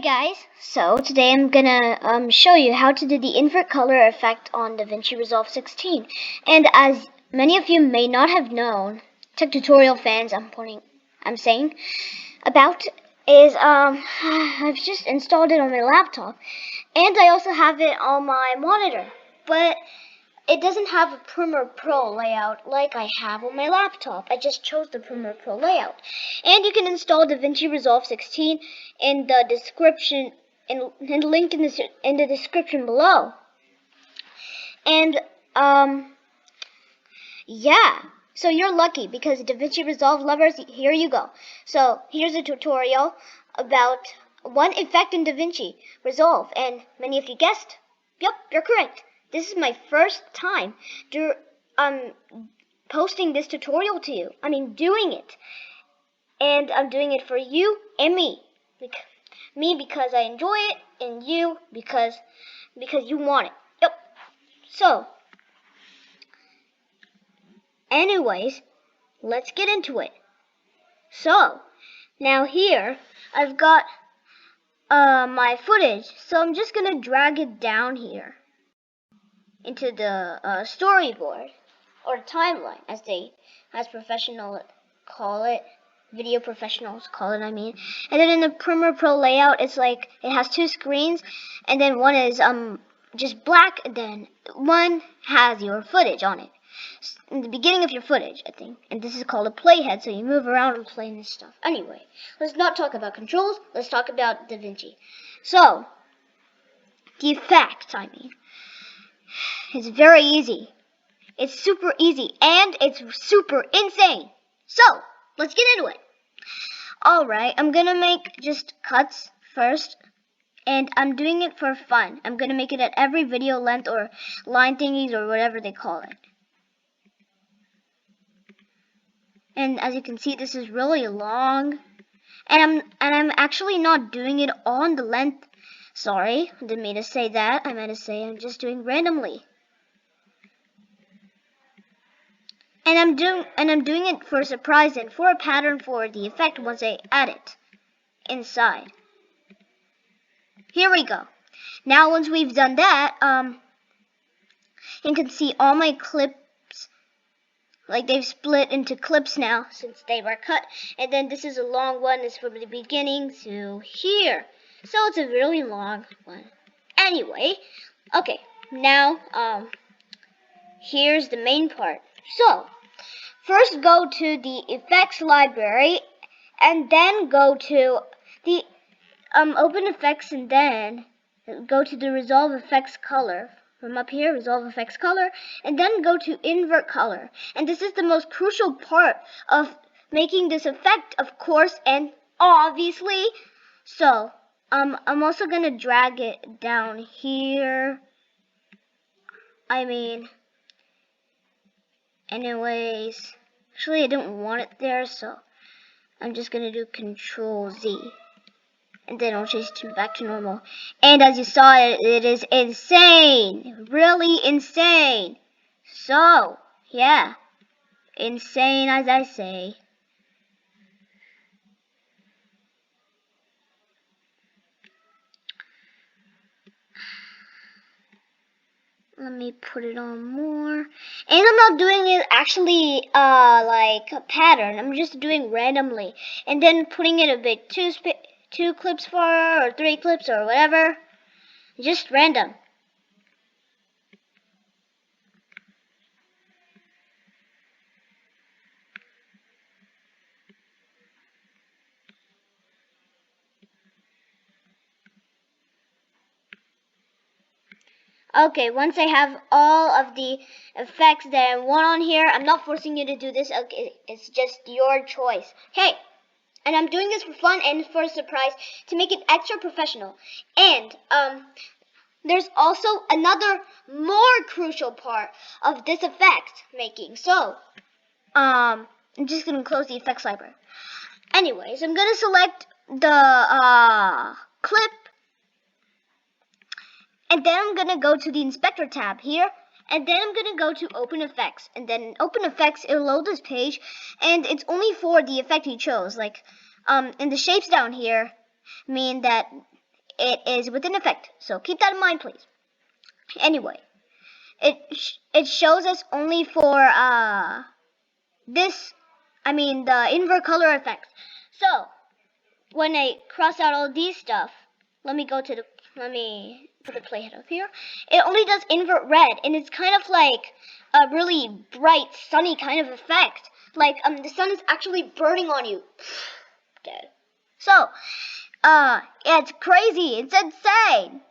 Guys, so today I'm gonna show you how to do the invert color effect on Davinci Resolve 16. And as many of you may not have known, tech tutorial fans I'm saying about is I've just installed it on my laptop, and I also have it on my monitor, but it doesn't have a Premiere Pro layout like I have on my laptop. I just chose the Premiere Pro layout. And you can install Davinci Resolve 16 in the description, in the link in the description below. And yeah, so you're lucky because Davinci Resolve lovers, here you go. So here's a tutorial about one effect in Davinci Resolve, and many of you guessed. Yep, you're correct. This is my first time posting this tutorial to you. Doing it. And I'm doing it for you and me. Me because I enjoy it, and you because you want it. Yep. So, anyways, let's get into it. So, now here I've got my footage, so I'm just gonna drag it down here into the storyboard, or timeline, as professionals call it, video professionals call it, And then in the Premiere Pro layout, it's like it has two screens, and then one is just black, and then one has your footage on it. In the beginning of your footage, I think. And this is called a playhead, so you move around and play this stuff. Anyway, let's not talk about controls, let's talk about Davinci. So, the effect, it's very easy. It's super easy, and it's super insane. So, let's get into it. Alright, I'm gonna make just cuts first, and I'm doing it for fun. I'm gonna make it at every video length or line thingies or whatever they call it. And as you can see, this is really long, and I'm actually not doing it on the length. Sorry, I didn't mean to say that. I meant to say I'm just doing randomly. And I'm doing it for a surprise and for a pattern for the effect once I add it inside. Here we go. Now once we've done that, you can see all my clips, like they've split into clips now since they were cut. And then this is a long one. It's from the beginning to here. So it's a really long one. Anyway, okay, now here's the main part. So, first go to the effects library, and then go to the open effects, and then go to the resolve effects color. From up here, resolve effects color, and then go to invert color. And this is the most crucial part of making this effect, of course, and obviously. So, I'm also gonna drag it down here. Anyways, actually I don't want it there, so I'm just gonna do Control Z, and then I'll change it back to normal. And as you saw, it is insane, really insane. So yeah, insane as I say. Let me put it on more. And I'm not doing it actually like a pattern. I'm just doing randomly. And then putting it a bit two clips for, or 3 clips, or whatever. Just random. Okay, once I have all of the effects that I want on here, I'm not forcing you to do this. Okay, it's just your choice. Hey, and I'm doing this for fun and for a surprise to make it extra professional. And there's also another more crucial part of this effect making. So, I'm just gonna close the effects library. Anyways, I'm gonna select the clip. And then I'm gonna go to the inspector tab here, and then I'm gonna go to open effects, and then in open effects it'll load this page, and it's only for the effect you chose. Like in the shapes down here mean that it is within effect. So keep that in mind, please. Anyway, it shows us only for the invert color effects. So when I cross out all these stuff, let me put the playhead up here. It only does invert red, and it's kind of like a really bright, sunny kind of effect. Like the sun is actually burning on you. Dead. So, yeah, it's crazy. It's insane.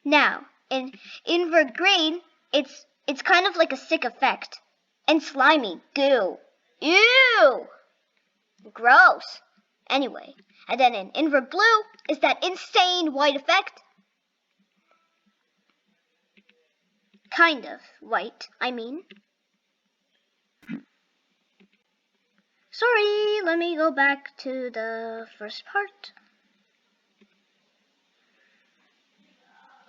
Now, in invert green, it's kind of like a sick effect. And slimy. Goo. Ew! Gross. Anyway, and then in invert blue is that insane white effect. Kind of white, I mean. Sorry, let me go back to the first part.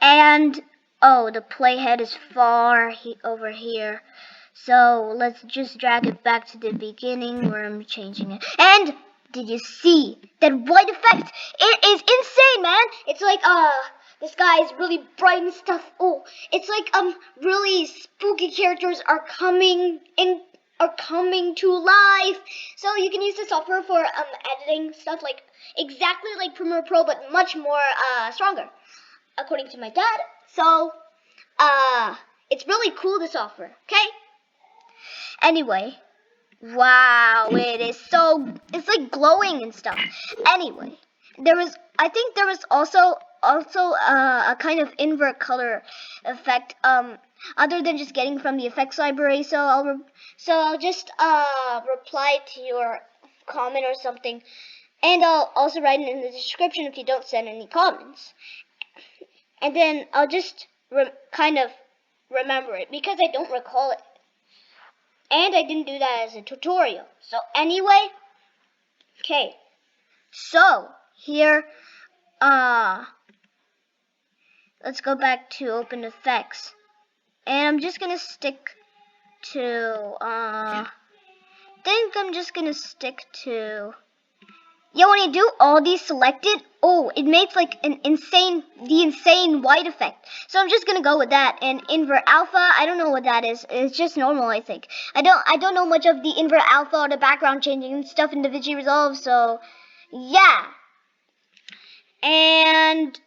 And, oh, the playhead is far over here. So let's just drag it back to the beginning where I'm changing it. And did you see that white effect? It is insane, man. It's like, the sky is really bright and stuff. Oh, it's like, really spooky characters are coming to life. So you can use the software for, editing stuff like, exactly like Premiere Pro, but much more, stronger, according to my dad. So, it's really cool, the software, okay? Anyway, wow, it's like glowing and stuff. Anyway, I think there was also a kind of invert color effect, other than just getting from the effects library. So I'll just reply to your comment or something, and I'll also write it in the description if you don't send any comments. And then I'll just kind of remember it, because I don't recall it. And I didn't do that as a tutorial. So anyway, okay. So here, let's go back to open effects. And I'm just gonna stick to, yeah, when you do all these selected, oh, it makes like the insane white effect. So I'm just gonna go with that. And invert alpha, I don't know what that is. It's just normal, I think. I don't know much of the invert alpha or the background changing and stuff in DaVinci Resolve, so yeah. And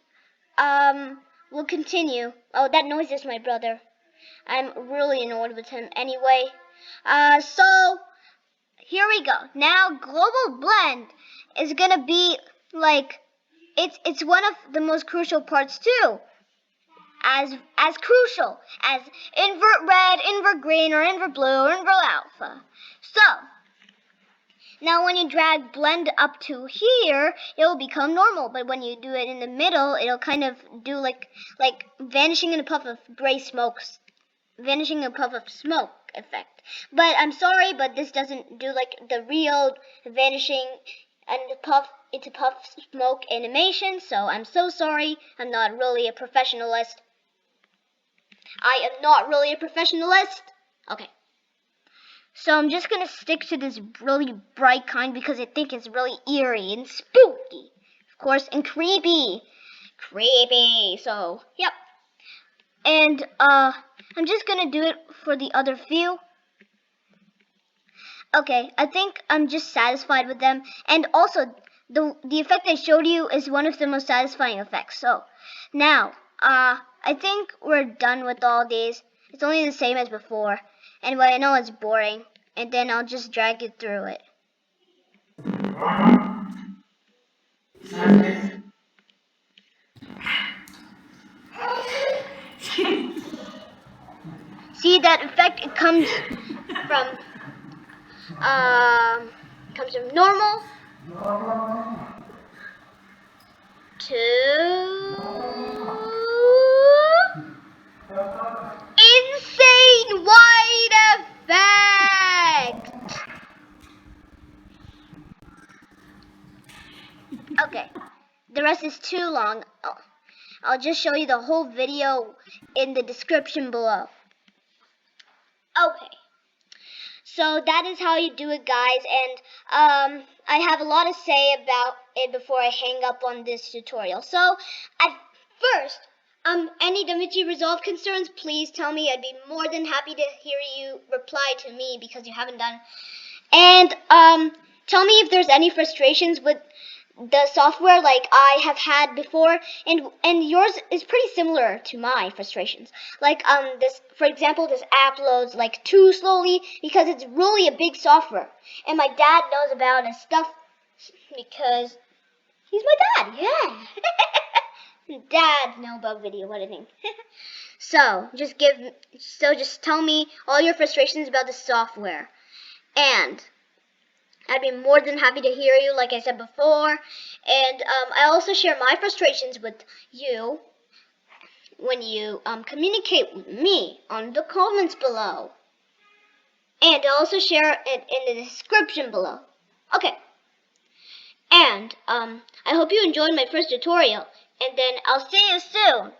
we'll continue. Oh, that noise is my brother. I'm really annoyed with him anyway. So here we go. Now global blend is gonna be like, it's one of the most crucial parts too. As crucial as invert red, invert green, or invert blue, or invert alpha. So now when you drag blend up to here, it will become normal. But when you do it in the middle, it'll kind of do like vanishing in a puff of gray smoke, vanishing in a puff of smoke effect. But I'm sorry, but this doesn't do like the real vanishing and it's a puff smoke animation, so I'm so sorry. I'm not really a professionalist. Okay. So I'm just gonna stick to this really bright kind because I think it's really eerie and spooky. Of course, and creepy. So, yep. And I'm just gonna do it for the other few. Okay, I think I'm just satisfied with them. And also, the effect I showed you is one of the most satisfying effects. So, now, I think we're done with all these. It's only the same as before. Anyway, I know it's boring. And then I'll just drag it through it. See that effect? It comes from normal to insane white effect. Okay, the rest is too long. I'll just show you the whole video in the description below. Okay. So that is how you do it, guys, and I have a lot to say about it before I hang up on this tutorial. So, at first, any Davinci Resolve concerns, please tell me. I'd be more than happy to hear you reply to me because you haven't done. And tell me if there's any frustrations with the software like I have had before, and yours is pretty similar to my frustrations. Like this, for example, this app loads like too slowly because it's really a big software, and my dad knows about his stuff because he's my dad. Yeah. Dads know about video editing. So just tell me all your frustrations about the software, and I'd be more than happy to hear you, like I said before. And I also share my frustrations with you when you communicate with me on the comments below. And I also share it in the description below. Okay. And I hope you enjoyed my first tutorial. And then I'll see you soon.